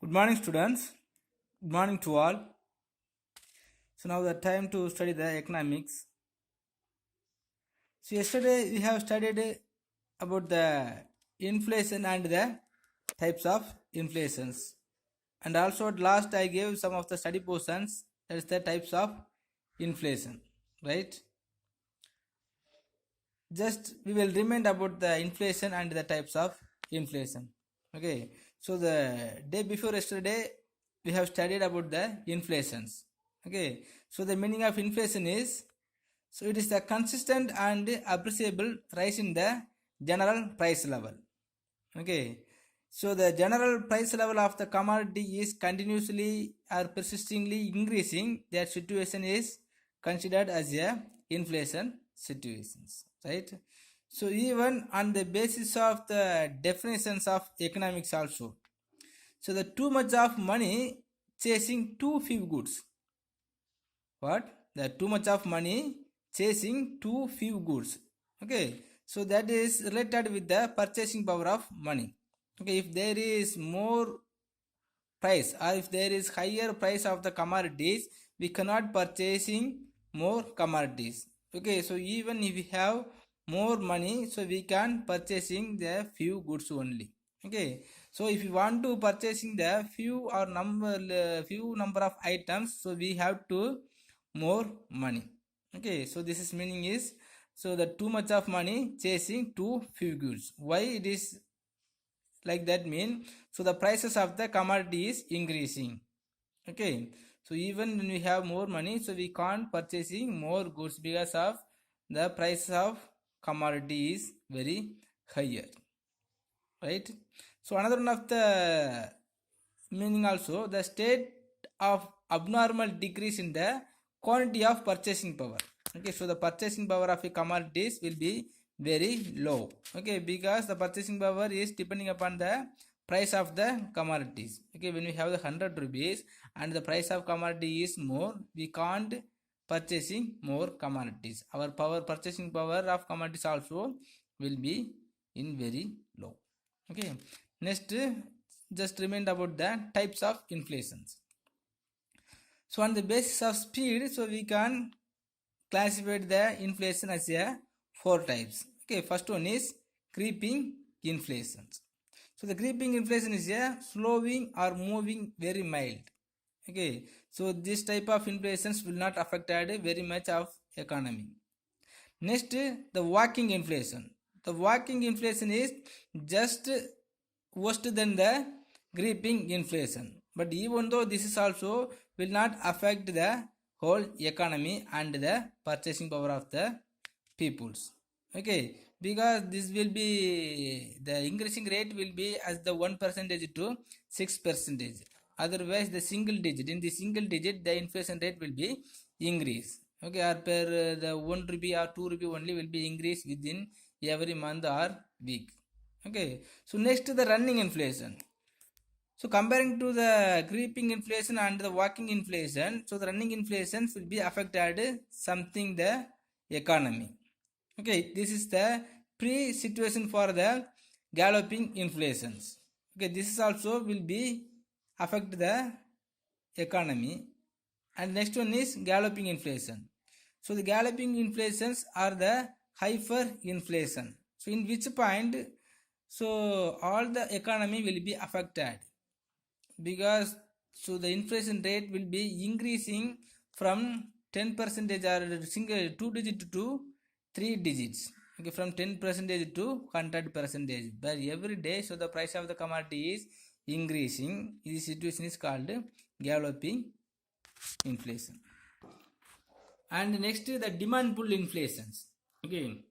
Good morning, students. Good morning to all. So now the time to study the economics. So yesterday we have studied about the inflation and the types of inflations. And also at last I gave some of the study portions, that is the types of inflation, right? Just we will remind about the inflation and the types of inflation. Okay, so the day before yesterday we have studied about the inflations. Okay, so the meaning of inflation is, so it is the consistent and appreciable rise in the general price level. Okay, so the general price level of the commodity is continuously or persistently increasing. That situation is considered as a inflation situations, right? So even on the basis of the definitions of economics also, so the too much of money chasing too few goods. What? The too much of money chasing too few goods. Okay, so that is related with the purchasing power of money. Okay, if there is more price or if there is higher price of the commodities, we cannot purchasing more commodities. Okay, so even if we have more money, so we can purchasing the few goods only. Okay, so if you want to purchasing the few number of items, so we have to more money. Okay, so this is meaning is, so the too much of money chasing too few goods. Why it is like that mean, so the prices of the commodity is increasing. Okay, so even when we have more money, so we can't purchasing more goods because of the price of commodity is very higher, right? So another one of the meaning also, the state of abnormal decrease in the quantity of purchasing power. Okay, so the purchasing power of a commodities will be very low. Okay, because the purchasing power is depending upon the price of the commodities. Okay, when we have the 100 rupees and the price of commodity is more, we can't purchasing more commodities. Our purchasing power of commodities also will be in very low. Okay, next just remind about the types of inflations. So on the basis of speed, so we can classify the inflation as a four types. Okay, first one is creeping inflations. So the creeping inflation is a slowing or moving very mild. Okay, so this type of inflations will not affect very much of economy. Next, the walking inflation. The walking inflation is just worse than the creeping inflation. But even though this is also will not affect the whole economy and the purchasing power of the peoples. Okay, because this will be the increasing rate will be as the 1% to 6%. Otherwise, the single digit, in the single digit, the inflation rate will be increase. Okay, or per the 1 rupee or 2 rupee only will be increased within every month or week. Okay, so next to the running inflation. So comparing to the creeping inflation and the walking inflation, so the running inflation will be affected something the economy. Okay, this is the pre-situation for the galloping inflations. Okay, this is also will be affect the economy. And next one is galloping inflation. So the galloping inflations are the hyperinflation. So in which point, so all the economy will be affected, because so the inflation rate will be increasing from 10 percentage or single 2 digit to 3 digits. Okay, from 10 percentage to 100 percentage by every day. So the price of the commodity is increasing. This situation is called galloping inflation. And next the demand pull inflations. Okay,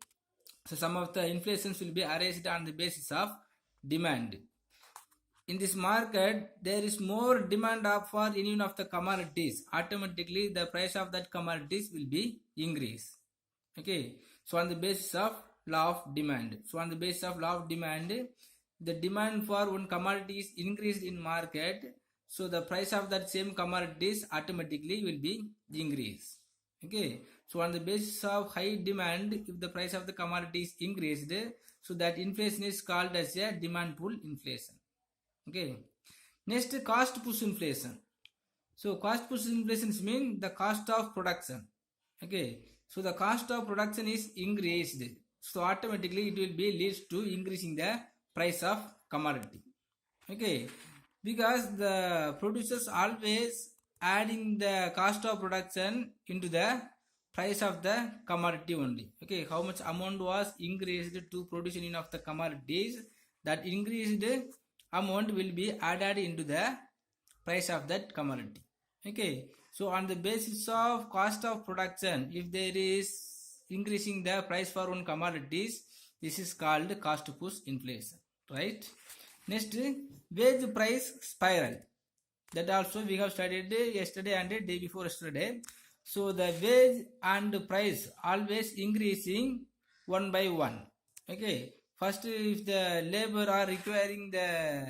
so some of the inflations will be arranged on the basis of demand. In this market, there is more demand for any one of the commodities. Automatically, the price of that commodities will be increased. Okay, so on the basis of law of demand. So on the basis of law of demand, the demand for one commodity is increased in market. So the price of that same commodities automatically will be increased. Okay, so on the basis of high demand, if the price of the commodity is increased, so that inflation is called as a demand pull inflation. Okay, Next, cost push inflation. So cost push inflation means the cost of production. Okay, so the cost of production is increased, so automatically it will be leads to increasing the price of commodity. Okay, because the producers always adding the cost of production into the price of the commodity only. Okay, how much amount was increased to production of the commodities, that increased amount will be added into the price of that commodity. Okay, so on the basis of cost of production, if there is increasing the price for one commodities, this is called cost push inflation, right? Next, wage price spiral, that also we have studied yesterday and day before yesterday. So the wage and price always increasing one by one. Okay, first if the labor are requiring the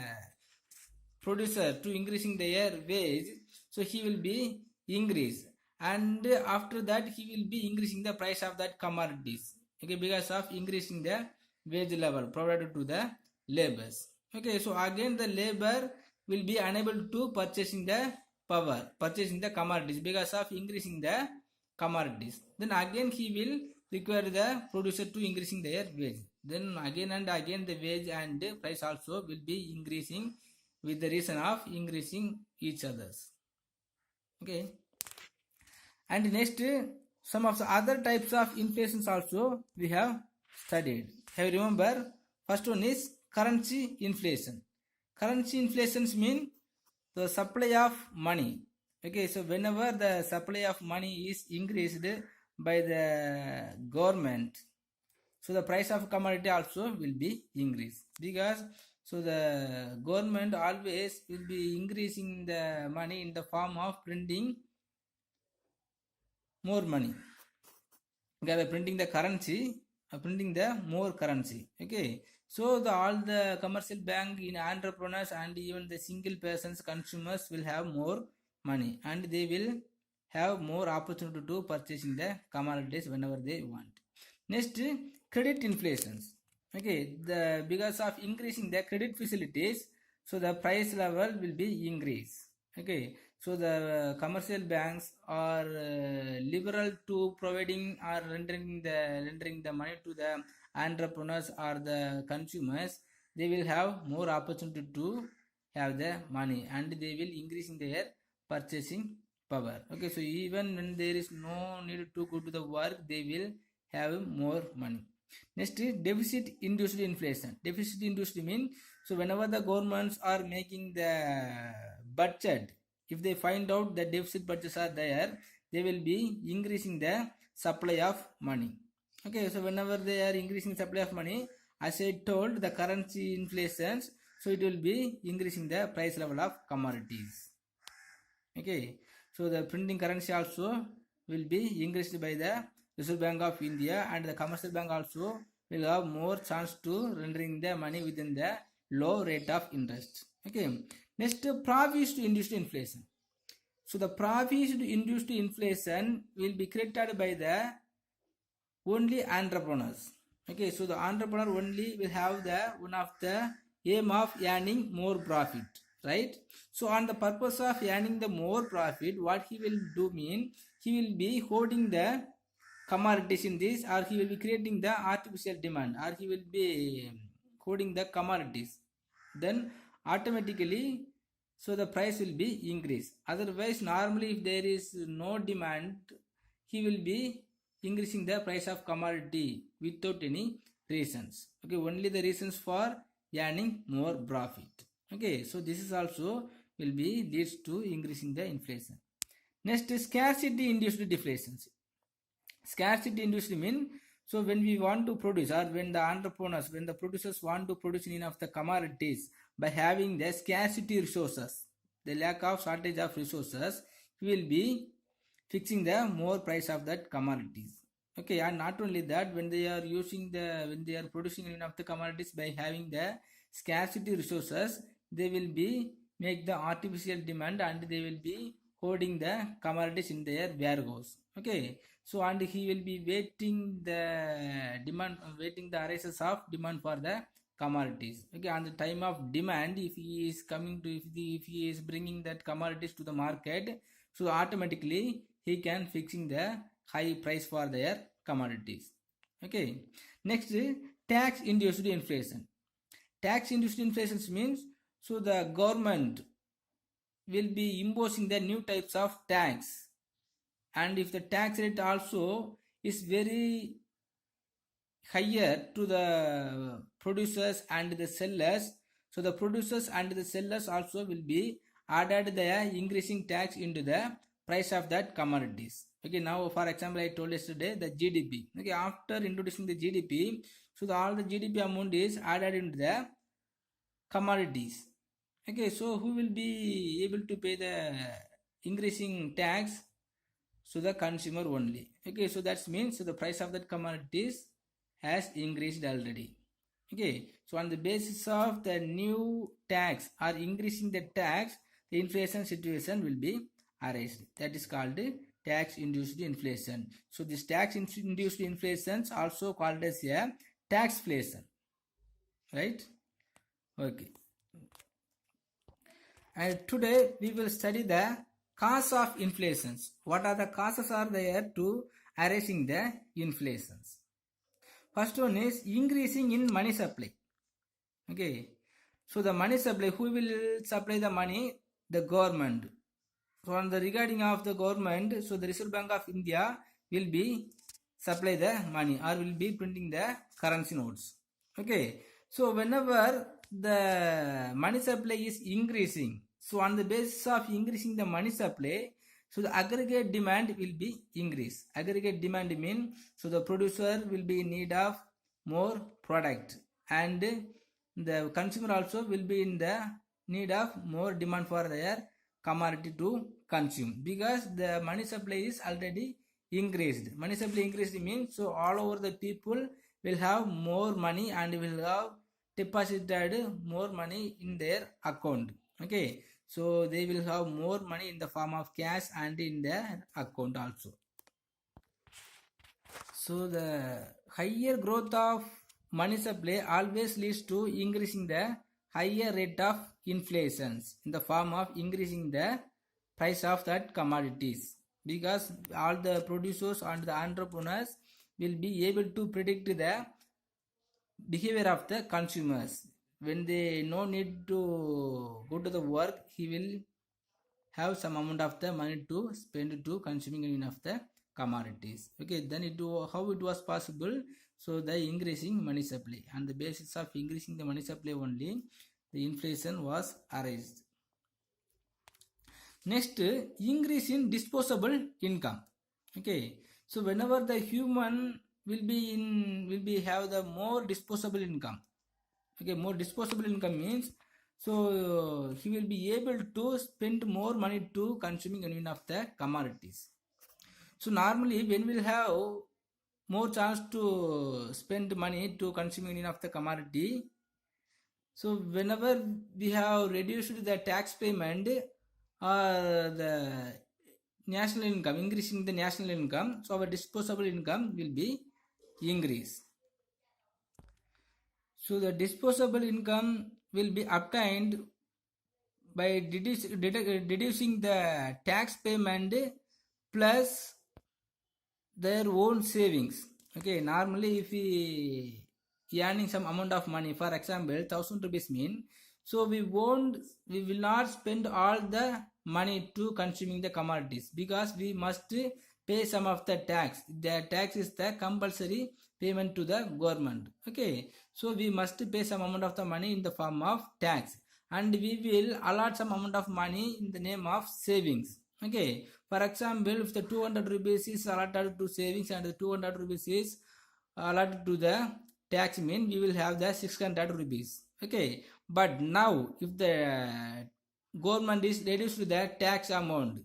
producer to increasing their wage, so he will be increase, and after that he will be increasing the price of that commodities. Okay, because of increasing the wage level provided to the labors. Okay, so again the labor will be unable to purchasing the power, purchasing the commodities because of increasing the commodities. Then again he will require the producer to increasing their wage. Then again and again the wage and price also will be increasing with the reason of increasing each others. Okay, and next, some of the other types of inflations also we have studied. Have you remember? First one is currency inflation. Currency inflations mean the supply of money. Okay, so whenever the supply of money is increased by the government, so the price of commodity also will be increased, because so the government always will be increasing the money in the form of printing more money. Okay, by printing the currency, printing the more currency. Okay, so the all the commercial bank in entrepreneurs and even the single persons consumers will have more money, and they will have more opportunity to purchasing the commodities whenever they want. Next, credit inflations. Okay, the because of increasing the credit facilities, so the price level will be increased. Okay, so the commercial banks are liberal to providing or rendering the money to the entrepreneurs or the consumers. They will have more opportunity to have the money, and they will increasing their purchasing power. Okay, so even when there is no need to go to the work, they will have more money. Next is deficit induced inflation. Deficit induced mean, so whenever the governments are making the budget, if they find out that deficit budgets are there, they will be increasing the supply of money. Okay, so whenever they are increasing supply of money, as I told, the currency inflations, so it will be increasing the price level of commodities. Okay, so the printing currency also will be increased by the Reserve Bank of India, and the commercial bank also will have more chance to rendering the money within the low rate of interest. Okay, next, profit induced inflation. So the profit induced inflation will be created by the only entrepreneurs. Okay, so the entrepreneur only will have the one of the aim of earning more profit, right? So on the purpose of earning the more profit, what he will do mean, he will be holding the commodities in this, or he will be creating the artificial demand, or he will be holding the commodities. Then automatically, so the price will be increased. Otherwise, normally if there is no demand, he will be increasing the price of commodity without any reasons. Okay, only the reasons for earning more profit. Okay, so this is also will be leads to increasing the inflation. Next is scarcity induced deflations. Scarcity induced mean, so when we want to produce, or when the entrepreneurs, when the producers want to produce enough the commodities, by having the scarcity resources, the lack of shortage of resources, we will be fixing the more price of that commodities. Okay, and not only that, when they are producing enough the commodities, by having the scarcity resources, they will be make the artificial demand, and they will be holding the commodities in their warehouse. Okay, so and he will be waiting the demand, waiting the arises of demand for the commodities. Okay, on the time of demand, if he is coming to, if he is bringing that commodities to the market, so automatically he can fixing the high price for their commodities. Okay, next, tax induced inflation. Tax induced inflation means, so the government will be imposing the new types of tax, and if the tax rate also is very higher to the producers and the sellers, so the producers and the sellers also will be added the increasing tax into the price of that commodities. Okay, now for example I told yesterday the GDP. Okay, after introducing the GDP, so all the GDP amount is added into the commodities. Okay, so who will be able to pay the increasing tax? So the consumer only. Okay, so that means, so the price of that commodities has increased already. Okay, so on the basis of the new tax or increasing the tax, the inflation situation will be arised. That is called tax induced inflation. So this tax induced inflation is also called as a taxflation, right? Okay, and today we will study the cause of inflations. What are the causes are there to arising the inflations? First one is increasing in money supply. Okay, so the money supply, who will supply the money? The government. So on the regarding of the government, so the Reserve Bank of India will be supply the money or will be printing the currency notes. Okay, so whenever the money supply is increasing, so on the basis of increasing the money supply, so the aggregate demand will be increased. Aggregate demand means, so the producer will be in need of more product, and the consumer also will be in the need of more demand for their commodity to consume, because the money supply is already increased. Money supply increased means, so all over the people will have more money and will have deposited more money in their account. Okay, so they will have more money in the form of cash and in their account also. So the higher growth of money supply always leads to increasing the higher rate of inflations in the form of increasing the price of that commodities, because all the producers and the entrepreneurs will be able to predict the behavior of the consumers. When they no need to go to the work, he will have some amount of the money to spend to consuming enough the commodities. Okay, then how it was possible? So the increasing money supply, on the basis of increasing the money supply only, the inflation was arised. Next, increase in disposable income. Okay, so whenever the human will be have the more disposable income. Okay, more disposable income means, so he will be able to spend more money to consuming any of the commodities. So normally when we'll have more chance to spend money to consuming any of the commodity, so whenever we have reduced the tax payment or the national income, increasing the national income, so our disposable income will be increased. So the disposable income will be obtained by deducing the tax payment plus their own savings. Okay, normally if we earning some amount of money, for example 1000 rupees mean, so we will not spend all the money to consuming the commodities, because we must pay some of the tax. The tax is the compulsory payment to the government. Okay, so we must pay some amount of the money in the form of tax, and we will allot some amount of money in the name of savings. Okay, for example if the 200 rupees is allotted to savings and the 200 rupees is allotted to the tax, mean we will have the 600 rupees. Okay, but now if the government is reduced to the tax amount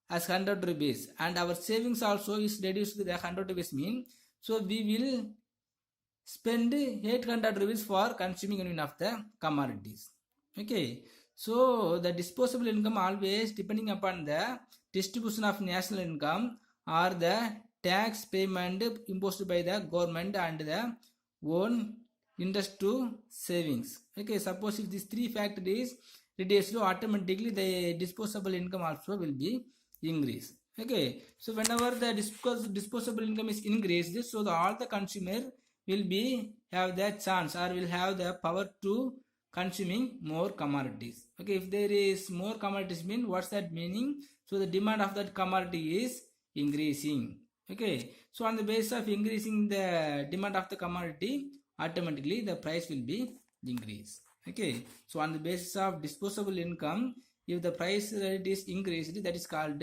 as 100 rupees and our savings also is reduced to the 100 rupees, mean, so we will spend 800 rupees for consuming any of the commodities. Okay, so the disposable income always depending upon the distribution of national income or the tax payment imposed by the government and the own interest to savings. Okay, suppose if these three factors is reduced, so automatically the disposable income also will be increased. Okay, so whenever the disposable income is increased, so all the consumer will be have the chance or will have the power to consuming more commodities. Okay, if there is more commodities, mean what's that meaning? So the demand of that commodity is increasing. Okay, so on the basis of increasing the demand of the commodity, automatically the price will be increased. Okay, so on the basis of disposable income, if the price rate is increased, that is called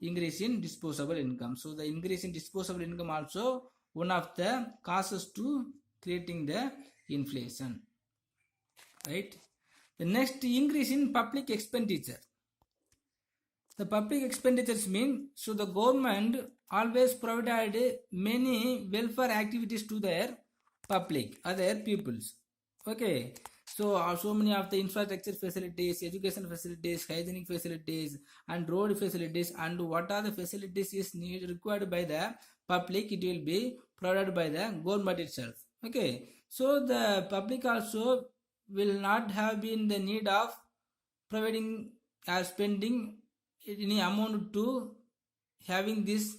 increase in disposable income. So the increase in disposable income also one of the causes to creating the inflation, right? The next, increase in public expenditure. The public expenditures mean, so the government always provided many welfare activities to their public, other peoples. Okay, so many of the infrastructure facilities, education facilities, hygienic facilities, and road facilities, and what are the facilities is required by the public, it will be provided by the government itself. Okay, so the public also will not have been the need of providing or spending any amount to having these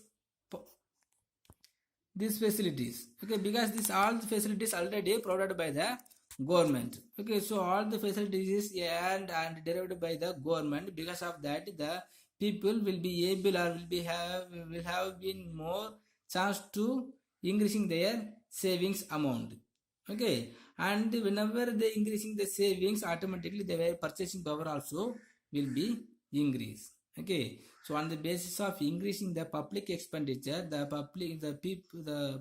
facilities. Okay, because this all the facilities already provided by the government. Okay, so all the facilities is earned and derived by the government. Because of that, the people will be able or will have been more chance to increasing their savings amount. Okay, and whenever they increasing the savings, automatically their purchasing power also will be increased. Okay, so on the basis of increasing the public expenditure, the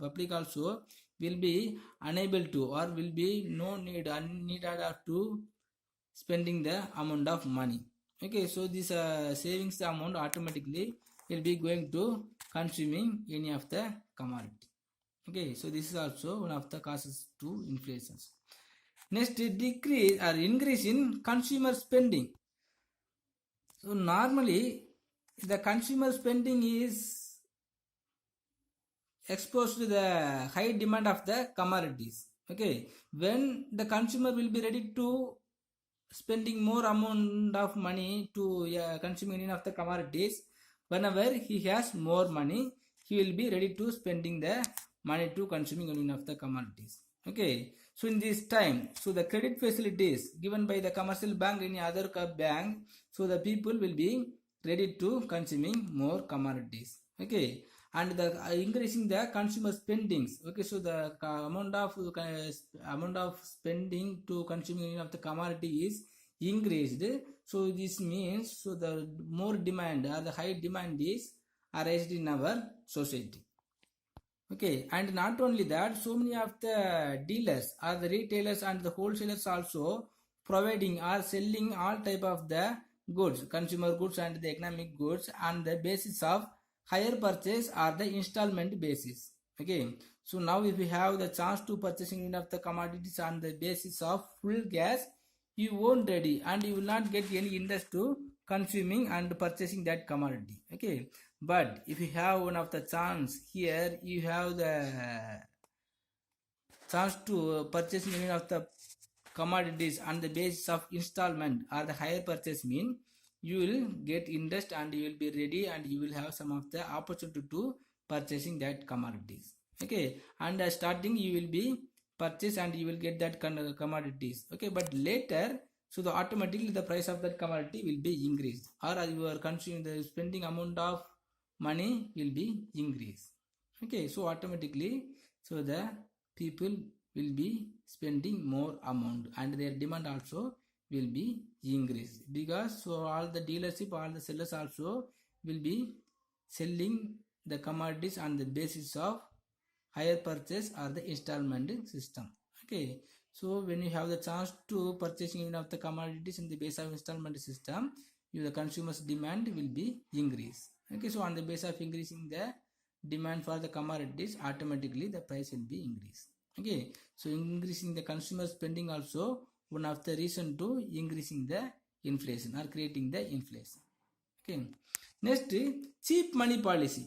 public also will be unable to or will be no need unneeded to spending the amount of money. Okay, so this savings amount automatically will be going to consuming any of the commodity. Okay, so this is also one of the causes to inflation. Next, decrease or increase in consumer spending. So normally the consumer spending is exposed to the high demand of the commodities. Okay, when the consumer will be ready to spending more amount of money to consuming any of the commodities, whenever he has more money, he will be ready to spending the money to consuming any of the commodities. Okay, so in this time, so the credit facilities given by the commercial bank, any other bank, so the people will be ready to consuming more commodities. Okay, and the increasing the consumer spendings. Okay, so the amount of spending to consuming any of the commodity is increased. So this means, so the more demand or the high demand is arised in our society. Okay, and not only that, so many of the dealers or the retailers and the wholesalers also providing or selling all type of the goods, consumer goods and the economic goods on the basis of higher purchase or the installment basis. Okay, so now if you have the chance to purchasing of the commodities on the basis of full gas, you won't ready and you will not get any interest to consuming and purchasing that commodity. Okay, but if you have one of the chance here, you have the chance to purchase any of the commodities on the basis of installment or the higher purchase, mean you will get interest and you will be ready and you will have some of the opportunity to purchasing that commodities. Okay, and starting you will be purchase and you will get that commodities. Okay, but later, so the automatically the price of that commodity will be increased or you are consuming the spending amount of money will be increased. Okay, so automatically, so the people will be spending more amount and their demand also will be increased, because so all the dealership, all the sellers also will be selling the commodities on the basis of higher purchase or the installment system. Okay, so when you have the chance to purchasing any of the commodities in the base of installment system, the consumer's demand will be increased. Okay, so on the basis of increasing the demand for the commodities, automatically the price will be increased. Okay, so increasing the consumer spending also one of the reason to increasing the inflation or creating the inflation. Okay, next, cheap money policy.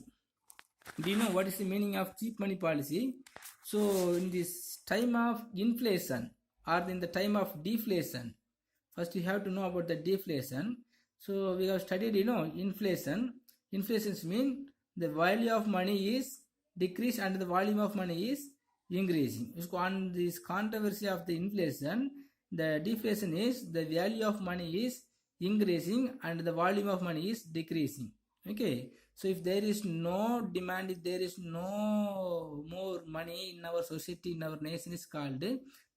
Do you know what is the meaning of cheap money policy? So in this time of inflation or in the time of deflation, first you have to know about the deflation. So we have studied, inflation. Inflations mean the value of money is decreased and the volume of money is increasing. So on this controversy of the inflation, the deflation is the value of money is increasing and the volume of money is decreasing. Okay, so if there is no demand, if there is no more money in our society, in our nation, is called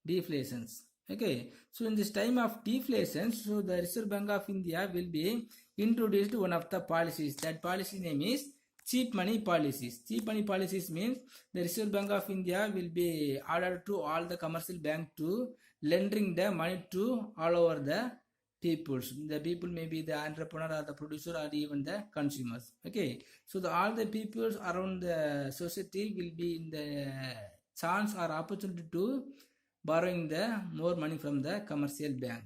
deflations. Okay, so in this time of deflation, so the Reserve Bank of India will be introduced one of the policies. That policy name is cheap money policies. Cheap money policies means the Reserve Bank of India will be ordered to all the commercial bank to lending the money to all over the peoples. The people may be the entrepreneur or the producer or even the consumers. Okay, so all the peoples around the society will be in the chance or opportunity to borrowing the more money from the commercial bank.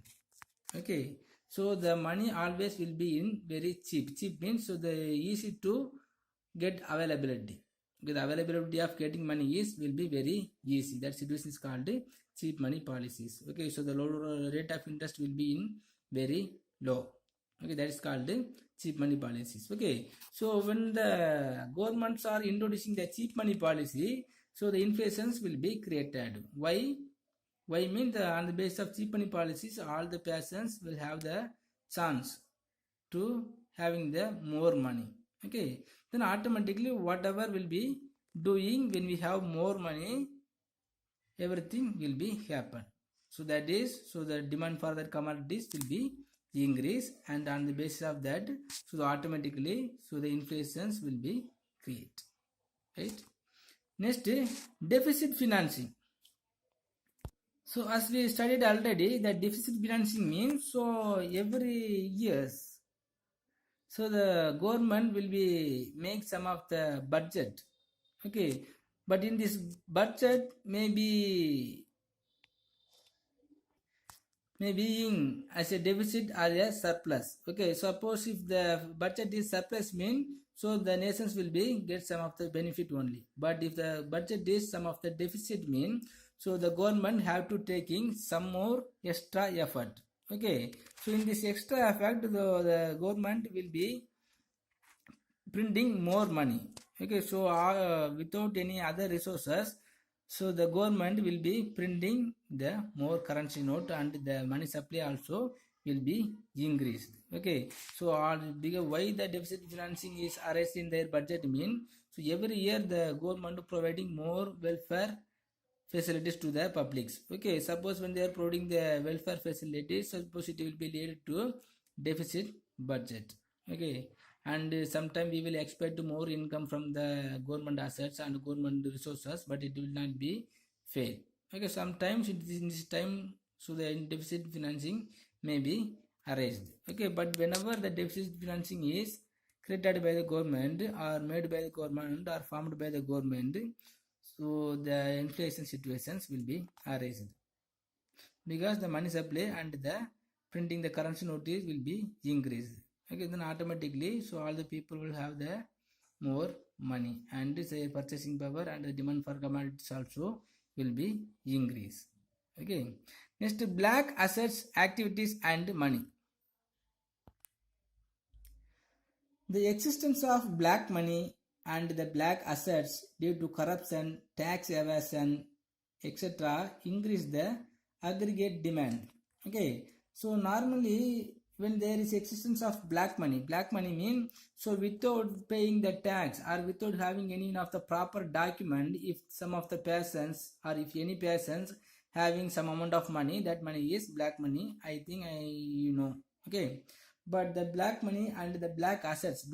Okay, so the money always will be in very cheap. Cheap means so the easy to get availability. Okay, the availability of getting money will be very easy. That situation is called cheap money policies. Okay, so the lower rate of interest will be in very low. Okay, that is called cheap money policies. Okay, so when the governments are introducing the cheap money policy, so the inflations will be created. Why means on the basis of cheap money policies, all the persons will have the chance to having the more money. Okay, then automatically whatever will be doing when we have more money, everything will be happen. So that is, so the demand for that commodities will be increase, and on the basis of that, so automatically, so the inflations will be create. Right. Next, deficit financing. So as we studied already, the deficit financing means so every years, so the government will be make some of the budget. Okay, but in this budget maybe being as a deficit or a surplus. Okay, suppose if the budget is surplus mean so the nations will be get some of the benefit only. But if the budget is some of the deficit mean so the government have to taking some more extra effort. Okay, so in this extra effort the government will be printing more money. Okay, so without any other resources, so the government will be printing the more currency note and the money supply also will be increased. Okay, so why the deficit financing is arranged in their budget mean so every year the government providing more welfare facilities to the publics. Okay, suppose when they are providing the welfare facilities, suppose it will be lead to deficit budget. Okay, and sometime we will expect more income from the government assets and government resources, but it will not be fail. Okay, sometimes it is in this time so the deficit financing may be arranged. Okay, but whenever the deficit financing is created by the government or made by the government or formed by the government, so the inflation situations will be arranged because the money supply and the printing the currency notice will be increased. Okay, then automatically so all the people will have the more money and their purchasing power and the demand for commodities also will be increased. Okay, next, black assets, activities and money. The existence of black money and the black assets due to corruption, tax evasion, etc. increase the aggregate demand. Okay, so normally when there is existence of black money means so without paying the tax or without having any of the proper document, if some of the persons or if any persons having some amount of money, that money is black money. I think okay, but the black money and the black assets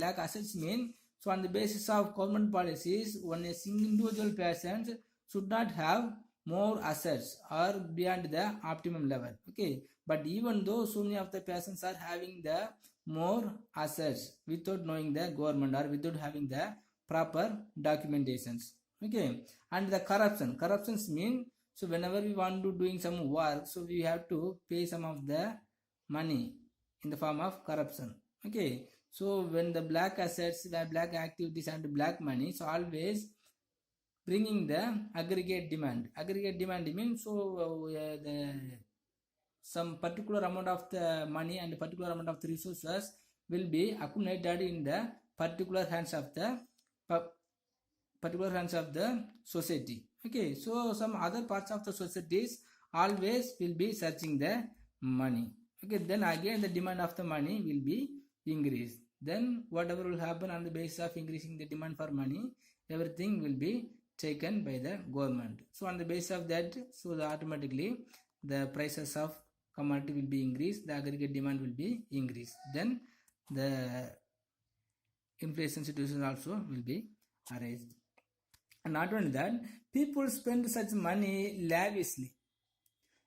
mean so on the basis of government policies, one a single individual person should not have more assets or beyond the optimum level. Okay, but even though so many of the persons are having the more assets without knowing the government or without having the proper documentations. Okay, and the corruptions mean so whenever we want to doing some work, so we have to pay some of the money in the form of corruption. Okay, So when the black assets, the black activities and black money, so always bringing the aggregate demand. Aggregate demand means some particular amount of the money and particular amount of the resources will be accumulated in the particular hands of the society. Okay, so some other parts of the societies always will be searching the money. Okay, then again the demand of the money will be increased. Then whatever will happen on the basis of increasing the demand for money, everything will be taken by the government. So on the basis of that, so automatically the prices of commodity will be increased, the aggregate demand will be increased. Then the inflation situation also will be arised. And not only that, people spend such money lavishly.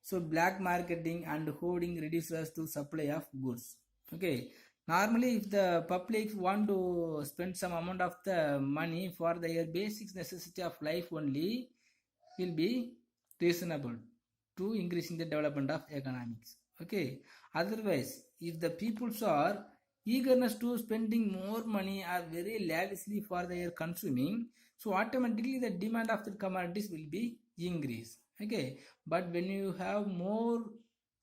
So black marketing and hoarding reduces to supply of goods. Okay, normally if the public want to spend some amount of the money for their basic necessity of life only, will be reasonable to increasing the development of economics. Okay, otherwise if the peoples are eagerness to spending more money are very lavishly for their consuming, so automatically the demand of the commodities will be increased. Okay, but when you have more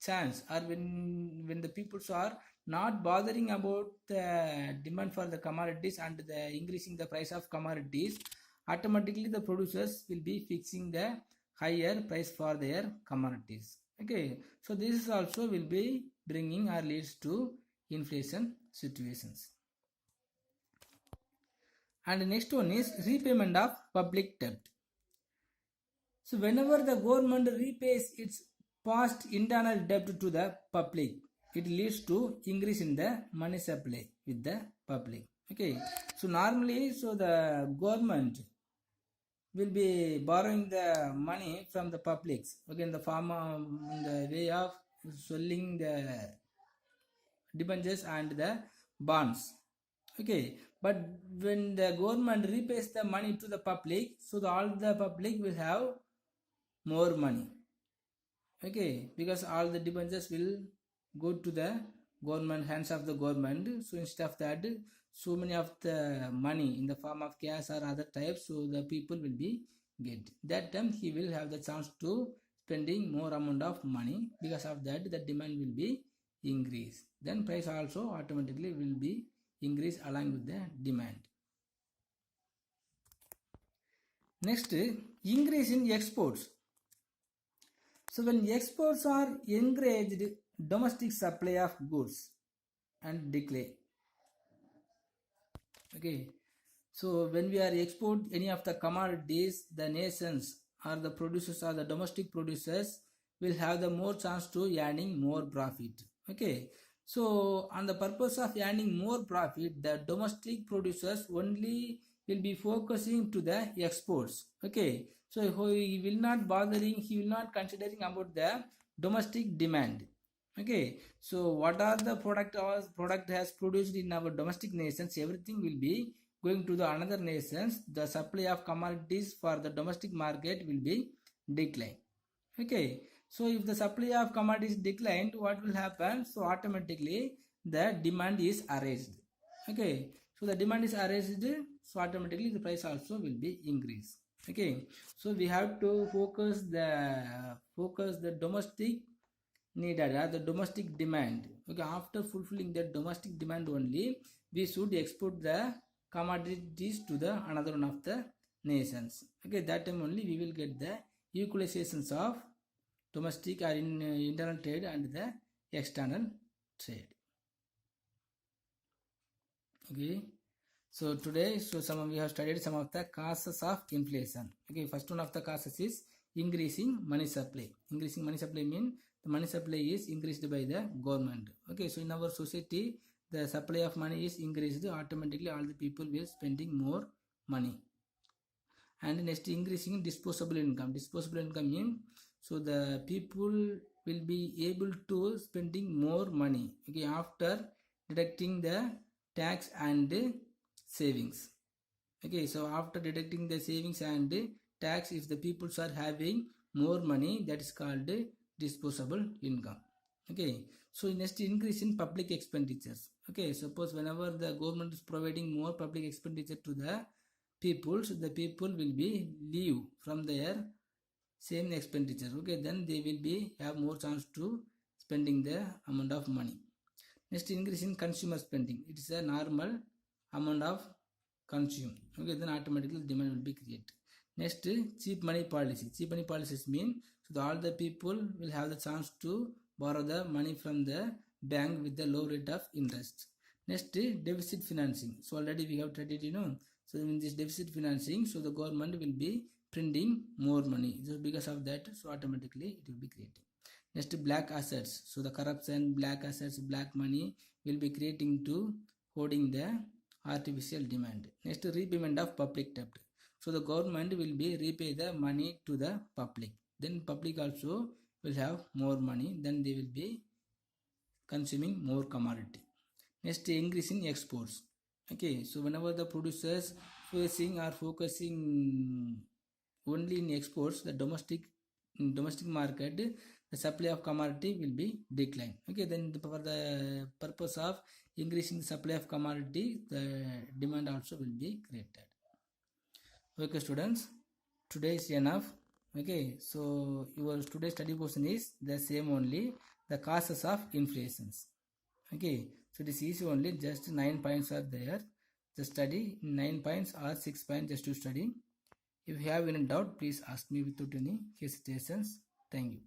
chance, or when the peoples are not bothering about the demand for the commodities and the increasing the price of commodities, automatically the producers will be fixing the higher price for their commodities. Okay, so this also will be bringing or leads to inflation situations. And the next one is repayment of public debt. So whenever the government repays its past internal debt to the public, it leads to increase in the money supply with the public. Okay, so normally, so the government will be borrowing the money from the publics, okay, in the form of, in the way of selling the debentures and the bonds. Okay, but when the government repays the money to the public, so all the public will have more money. Okay, because all the debentures will go to the government, hands of the government. So instead of that, so many of the money in the form of cash or other types, so the people will be get. That time he will have the chance to spending more amount of money. Because of that, the demand will be increased. Then price also automatically will be increased along with the demand. Next, increase in exports. So when exports are encouraged, domestic supply of goods and decline. Okay, so when we are export any of the commodities, the nations or the producers or the domestic producers will have the more chance to earning more profit. Okay, so on the purpose of earning more profit, the domestic producers only will be focusing to the exports. Okay, so he will not bothering, he will not considering about the domestic demand. Okay, so what are the product has produced in our domestic nations, everything will be going to the another nations. The supply of commodities for the domestic market will be decline. Okay, so if the supply of commodities declined, what will happen? So automatically the demand is raised. Okay, so the demand is raised, so automatically the price also will be increased. Okay, so we have to focus the domestic needed or the domestic demand. Okay, after fulfilling the domestic demand only, we should export the commodities to the another one of the nations. Okay, that time only we will get the equalizations of domestic or internal trade and the external trade. Okay, so today, so we have studied some of the causes of inflation. Okay, first one of the causes is increasing money supply. Increasing money supply means the money supply is increased by the government. Okay, so in our society, the supply of money is increased, automatically all the people will spending more money. And next, increasing disposable income. Disposable income means, so the people will be able to spending more money. Okay, after deducting the tax and savings. Okay, so after deducting the savings and tax, if the people are having more money, that is called disposable income. Okay, So next, increase in public expenditures. Okay, suppose whenever the government is providing more public expenditure to the people, so the people will be leave from their same expenditure. Okay, then they will be have more chance to spending the amount of money. Next, increase in consumer spending. It is a normal amount of consume. Okay, then automatically demand will be created. Next, cheap money policy. Cheap money policies mean so all the people will have the chance to borrow the money from the bank with the low rate of interest. Next, deficit financing. So already we have studied, So in this deficit financing, so the government will be printing more money. So because of that, so automatically it will be creating. Next, black assets. So the corruption, black assets, black money will be creating to holding the artificial demand. Next, repayment of public debt. So the government will be repay the money to the public. Then public also will have more money. Then they will be consuming more commodity. Next, increase in exports. Okay, so whenever the producers facing or focusing only in exports, the domestic market, the supply of commodity will be declined. Okay, then for the purpose of increasing the supply of commodity, the demand also will be created. Okay, students, today is enough. Okay, so your today's study question is the same only, the causes of inflations. Okay, so this is only just 9 points are there. Just study 9 points or 6 points just to study. If you have any doubt, please ask me without any hesitations. Thank you.